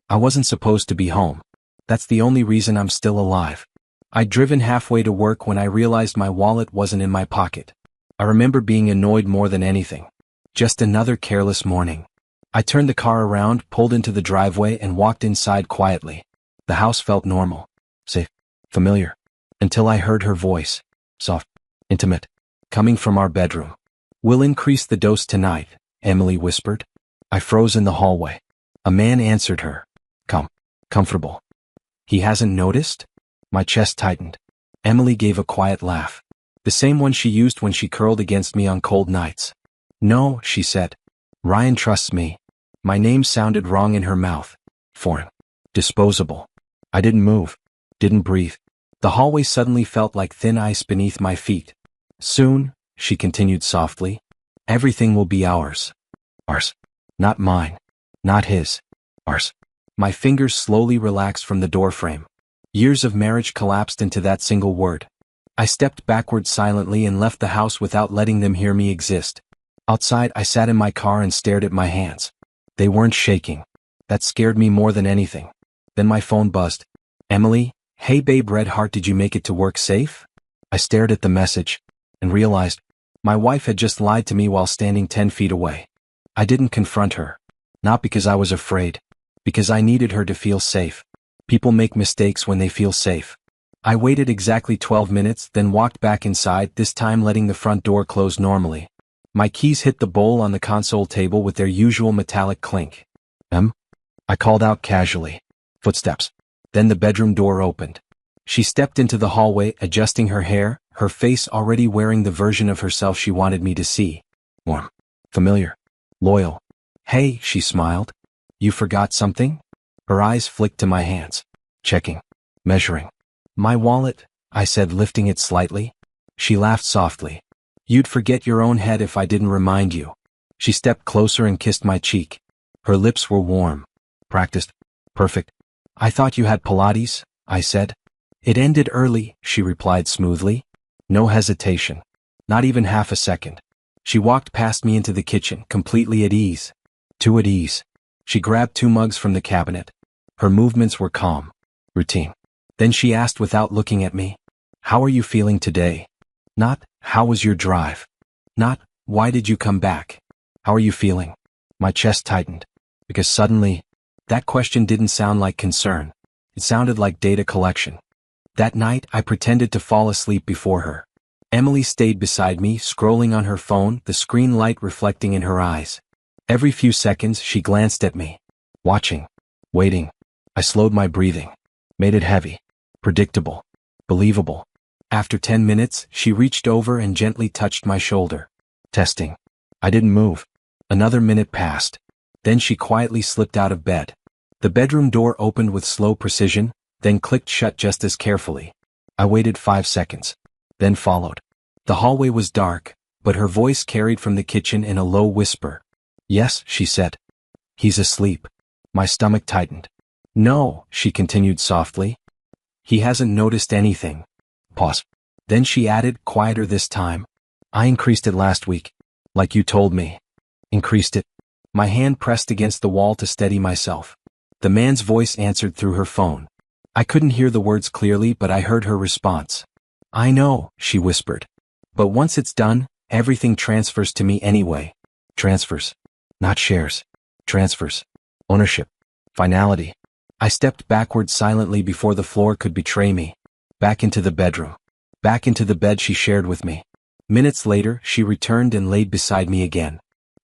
I wasn't supposed to be home. That's the only reason I'm still alive. I'd driven halfway to work when I realized my wallet wasn't in my pocket. I remember being annoyed more than anything. Just another careless morning. I turned the car around, pulled into the driveway, and walked inside quietly. The house felt normal, safe, familiar, until I heard her voice, soft, intimate, coming from our bedroom. "We'll increase the dose tonight," Emily whispered. I froze in the hallway. A man answered her. Comfortable. "He hasn't noticed?" My chest tightened. Emily gave a quiet laugh. The same one she used when she curled against me on cold nights. "No," she said. "Ryan trusts me." My name sounded wrong in her mouth. Foreign. Disposable. I didn't move. Didn't breathe. The hallway suddenly felt like thin ice beneath my feet. "Soon," she continued softly, "everything will be ours. Ours. Not mine. Not his. Ours." My fingers slowly relaxed from the doorframe. Years of marriage collapsed into that single word. I stepped backward silently and left the house without letting them hear me exist. Outside, I sat in my car and stared at my hands. They weren't shaking. That scared me more than anything. Then my phone buzzed. "Emily, hey babe, red heart, did you make it to work safe?" I stared at the message and realized my wife had just lied to me while standing 10 feet away. I didn't confront her. Not because I was afraid. Because I needed her to feel safe. People make mistakes when they feel safe. I waited exactly 12 minutes, then walked back inside, this time letting the front door close normally. My keys hit the bowl on the console table with their usual metallic clink. I called out casually. Footsteps. Then the bedroom door opened. She stepped into the hallway, adjusting her hair, her face already wearing the version of herself she wanted me to see. Warm. Familiar. Loyal. "Hey," she smiled. "You forgot something?" Her eyes flicked to my hands. Checking. Measuring. "My wallet," I said, lifting it slightly. She laughed softly. "You'd forget your own head if I didn't remind you." She stepped closer and kissed my cheek. Her lips were warm. "Practiced. Perfect." "I thought you had Pilates," I said. "It ended early," she replied smoothly. No hesitation. Not even half a second. She walked past me into the kitchen, completely at ease. Too at ease. She grabbed 2 mugs from the cabinet. Her movements were calm. Routine. Then she asked without looking at me, "How are you feeling today?" Not, "How was your drive?" Not, "Why did you come back?" "How are you feeling?" My chest tightened. Because suddenly, that question didn't sound like concern. It sounded like data collection. That night, I pretended to fall asleep before her. Emily stayed beside me, scrolling on her phone, the screen light reflecting in her eyes. Every few seconds, she glanced at me. Watching. Waiting. I slowed my breathing. Made it heavy. Predictable. Believable. After 10 minutes, she reached over and gently touched my shoulder. Testing. I didn't move. Another minute passed. Then she quietly slipped out of bed. The bedroom door opened with slow precision, then clicked shut just as carefully. I waited 5 seconds. Then followed. The hallway was dark, but her voice carried from the kitchen in a low whisper. "Yes," she said. "He's asleep." My stomach tightened. "No," she continued softly. "He hasn't noticed anything." Pause. Then she added, quieter this time. "I increased it last week. Like you told me." Increased it. My hand pressed against the wall to steady myself. The man's voice answered through her phone. I couldn't hear the words clearly, but I heard her response. "I know," she whispered. "But once it's done, everything transfers to me anyway." Transfers. Not shares. Transfers. Ownership. Finality. I stepped backward silently before the floor could betray me. Back into the bedroom. Back into the bed she shared with me. Minutes later, she returned and laid beside me again.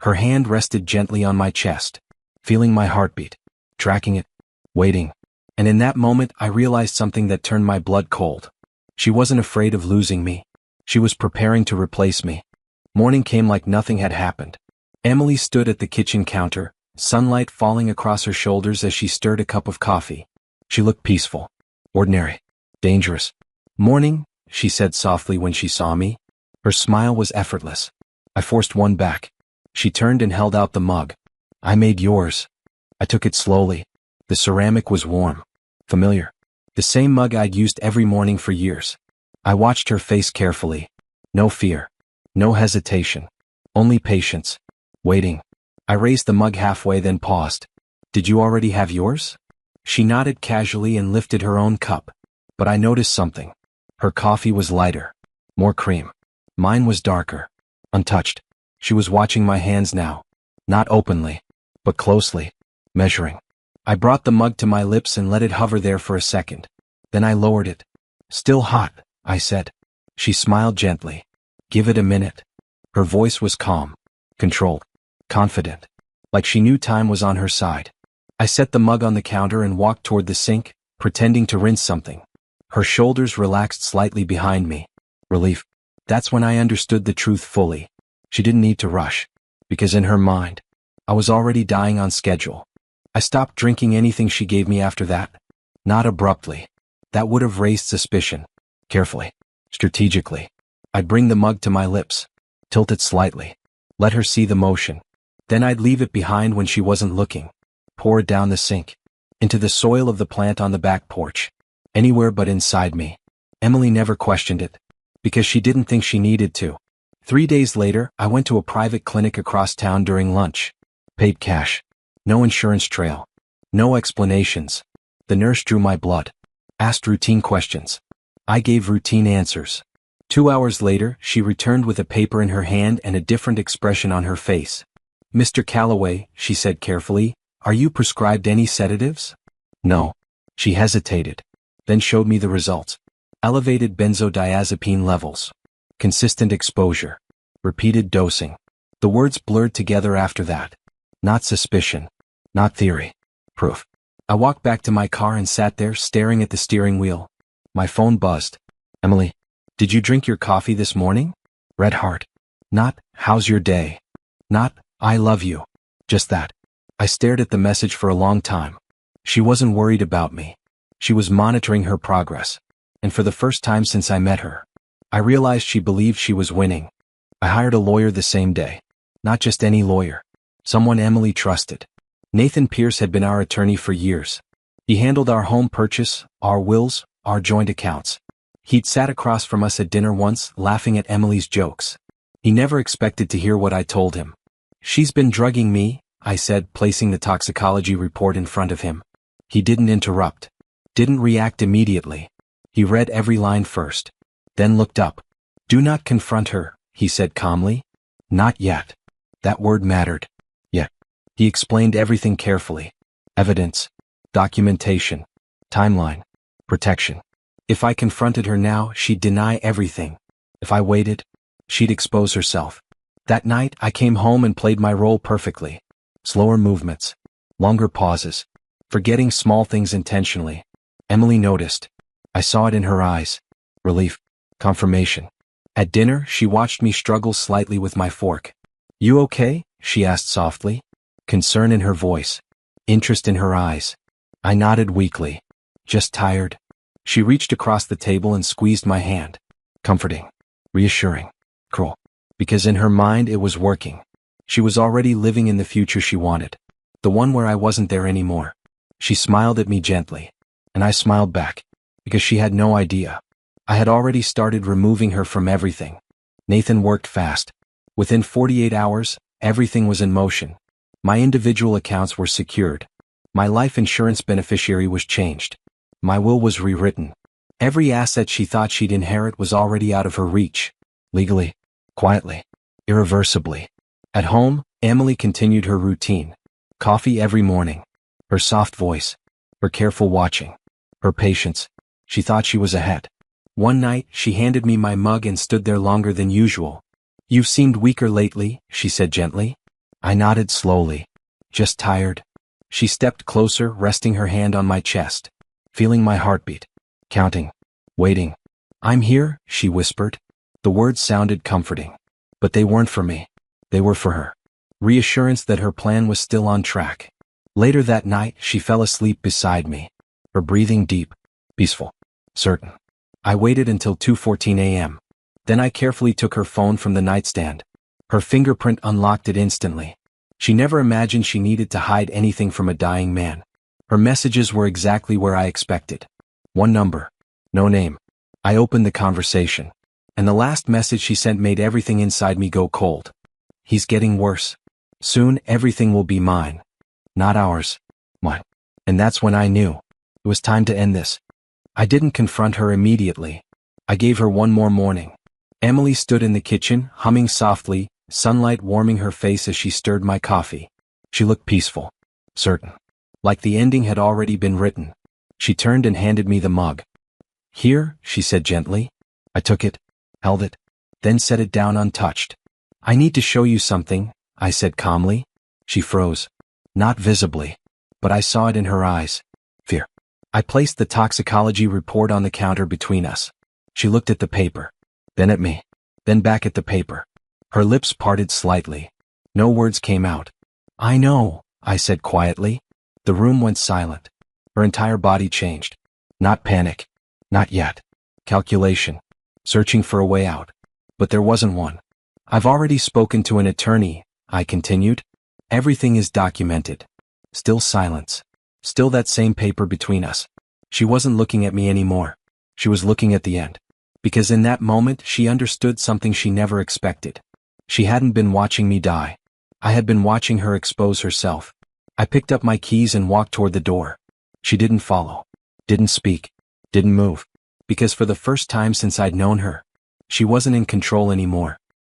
Her hand rested gently on my chest. Feeling my heartbeat. Tracking it. Waiting. And in that moment, I realized something that turned my blood cold. She wasn't afraid of losing me. She was preparing to replace me. Morning came like nothing had happened. Emily stood at the kitchen counter, sunlight falling across her shoulders as she stirred a cup of coffee. She looked peaceful. Ordinary. Dangerous. "Morning," she said softly when she saw me. Her smile was effortless. I forced one back. She turned and held out the mug. "I made yours." I took it slowly. The ceramic was warm. Familiar. The same mug I'd used every morning for years. I watched her face carefully. No fear. No hesitation. Only patience. Waiting. I raised the mug halfway, then paused. "Did you already have yours?" She nodded casually and lifted her own cup. But I noticed something. Her coffee was lighter. More cream. Mine was darker. Untouched. She was watching my hands now. Not openly, but closely. Measuring. I brought the mug to my lips and let it hover there for a second. Then I lowered it. Still hot, I said. She smiled gently. Give it a minute. Her voice was calm. Controlled. Confident. Like she knew time was on her side. I set the mug on the counter and walked toward the sink, pretending to rinse something. Her shoulders relaxed slightly behind me. Relief. That's when I understood the truth fully. She didn't need to rush. Because in her mind, I was already dying on schedule. I stopped drinking anything she gave me after that. Not abruptly. That would have raised suspicion. Carefully. Strategically. I'd bring the mug to my lips. Tilt it slightly. Let her see the motion. Then I'd leave it behind when she wasn't looking. Pour it down the sink. Into the soil of the plant on the back porch. Anywhere but inside me. Emily never questioned it. Because she didn't think she needed to. 3 days later, I went to a private clinic across town during lunch. Paid cash. No insurance trail. No explanations. The nurse drew my blood. Asked routine questions. I gave routine answers. 2 hours later, she returned with a paper in her hand and a different expression on her face. Mr. Calloway, she said carefully, are you prescribed any sedatives? No. She hesitated. Then showed me the results. Elevated benzodiazepine levels. Consistent exposure. Repeated dosing. The words blurred together after that. Not suspicion. Not theory. Proof. I walked back to my car and sat there staring at the steering wheel. My phone buzzed. Emily, did you drink your coffee this morning? Red heart. Not, how's your day? Not, I love you. Just that. I stared at the message for a long time. She wasn't worried about me. She was monitoring her progress. And for the first time since I met her, I realized she believed she was winning. I hired a lawyer the same day. Not just any lawyer. Someone Emily trusted. Nathan Pierce had been our attorney for years. He handled our home purchase, our wills, our joint accounts. He'd sat across from us at dinner once, laughing at Emily's jokes. He never expected to hear what I told him. She's been drugging me, I said, placing the toxicology report in front of him. He didn't interrupt. Didn't react immediately. He read every line first. Then looked up. Do not confront her, he said calmly. Not yet. That word mattered. Yet. He explained everything carefully. Evidence. Documentation. Timeline. Protection. If I confronted her now, she'd deny everything. If I waited, she'd expose herself. That night, I came home and played my role perfectly. Slower movements. Longer pauses. Forgetting small things intentionally. Emily noticed. I saw it in her eyes. Relief. Confirmation. At dinner, she watched me struggle slightly with my fork. You okay? She asked softly. Concern in her voice. Interest in her eyes. I nodded weakly. Just tired. She reached across the table and squeezed my hand. Comforting. Reassuring. Cruel. Because in her mind it was working. She was already living in the future she wanted. The one where I wasn't there anymore. She smiled at me gently. And I smiled back. Because she had no idea. I had already started removing her from everything. Nathan worked fast. Within 48 hours, everything was in motion. My individual accounts were secured. My life insurance beneficiary was changed. My will was rewritten. Every asset she thought she'd inherit was already out of her reach. Legally. Quietly. Irreversibly. At home, Emily continued her routine. Coffee every morning. Her soft voice. Her careful watching. Her patience. She thought she was ahead. One night, she handed me my mug and stood there longer than usual. You've seemed weaker lately, she said gently. I nodded slowly. Just tired. She stepped closer, resting her hand on my chest. Feeling my heartbeat. Counting. Waiting. I'm here, she whispered. The words sounded comforting. But they weren't for me. They were for her. Reassurance that her plan was still on track. Later that night, she fell asleep beside me. Her breathing deep. Peaceful. Certain. I waited until 2:14 a.m. Then I carefully took her phone from the nightstand. Her fingerprint unlocked it instantly. She never imagined she needed to hide anything from a dying man. Her messages were exactly where I expected. One number. No name. I opened the conversation. And the last message she sent made everything inside me go cold. He's getting worse. Soon everything will be mine. Not ours. Mine. And that's when I knew. It was time to end this. I didn't confront her immediately. I gave her one more morning. Emily stood in the kitchen, humming softly, sunlight warming her face as she stirred my coffee. She looked peaceful. Certain. Like the ending had already been written. She turned and handed me the mug. Here, she said gently. I took it, held it, then set it down untouched. I need to show you something, I said calmly. She froze. Not visibly. But I saw it in her eyes. Fear. I placed the toxicology report on the counter between us. She looked at the paper. Then at me. Then back at the paper. Her lips parted slightly. No words came out. I know, I said quietly. The room went silent. Her entire body changed. Not panic. Not yet. Calculation. Searching for a way out. But there wasn't one. I've already spoken to an attorney, I continued. Everything is documented. Still silence. Still that same paper between us. She wasn't looking at me anymore. She was looking at the end. Because in that moment she understood something she never expected. She hadn't been watching me die. I had been watching her expose herself. I picked up my keys and walked toward the door. She didn't follow. Didn't speak. Didn't move. Because for the first time since I'd known her, she wasn't in control anymore.